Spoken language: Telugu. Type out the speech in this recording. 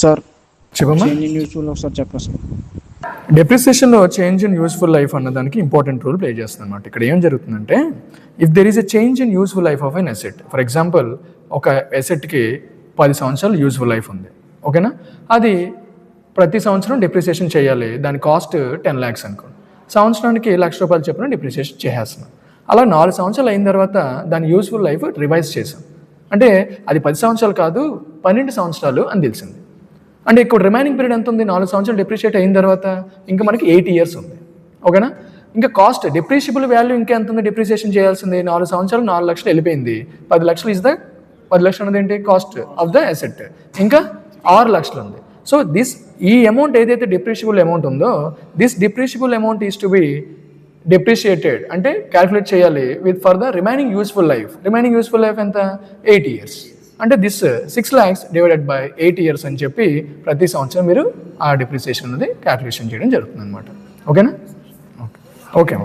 సార్ చెప్పమ్మా. చేంజ్ ఇన్ యూస్ఫుల్ ఒకసారి చెప్పండి సార్. డెప్రిసియేషన్లో చేంజ్ ఇన్ యూస్ఫుల్ లైఫ్ అన్నదానికి ఇంపార్టెంట్ రోల్ ప్లే చేస్తుంది అనమాట. ఇక్కడ ఏం జరుగుతుందంటే, if there is a change in useful life of an asset, for example ఒక అసెట్కి 10 సంవత్సరాలు యూస్ఫుల్ లైఫ్ ఉంది, ఓకేనా. అది ప్రతి సంవత్సరం డిప్రిసియేషన్ చేయాలి. దాని కాస్ట్ 10 lakhs అనుకోండి. సంవత్సరానికి ₹1,00,000 చొప్పున డిప్రిసియేషన్ చేసేస్తున్నాం. అలా 4 సంవత్సరాలు అయిన తర్వాత దాని యూస్ఫుల్ లైఫ్ రివైజ్ చేసాం. అంటే అది 10 సంవత్సరాలు కాదు, 12 సంవత్సరాలు అని తెలిసింది. అంటే ఇక్కడ రిమైనింగ్ పీరియడ్ ఎంత ఉంది? 4 సంవత్సరాలు డిప్రిషియేట్ అయిన తర్వాత ఇంకా మనకి 8 years ఉంది, ఓకేనా. ఇంకా కాస్ట్ డిప్రిషియబుల్ వాల్యూ ఇంకా ఎంత ఉంది డిప్రిసియేషన్ చేయాల్సింది? 4 సంవత్సరాలు 4 లక్షలు వెళ్ళిపోయింది. 10 లక్షలు ఇస్ ద 10 లక్షలు అనేది ఏంటి? Cost of the asset. ఇంకా 6 లక్షలు ఉంది. సో ఈ అమౌంట్ ఏదైతే డిప్రిషియబుల్ అమౌంట్ ఉందో, this depreciable amount is to be depreciated, అంటే క్యాలిక్యులేట్ చేయాలి with for the remaining useful life. Remaining useful life ఎంత? 8 years. అంటే దిస్ 6 lakhs డివైడెడ్ బై 8 years అని చెప్పి ప్రతి సంవత్సరం మీరు ఆ డిప్రిసియేషన్ అనేది క్యాలిక్యులేషన్ చేయడం జరుగుతుంది అనమాట. ఓకేనా? ఓకే.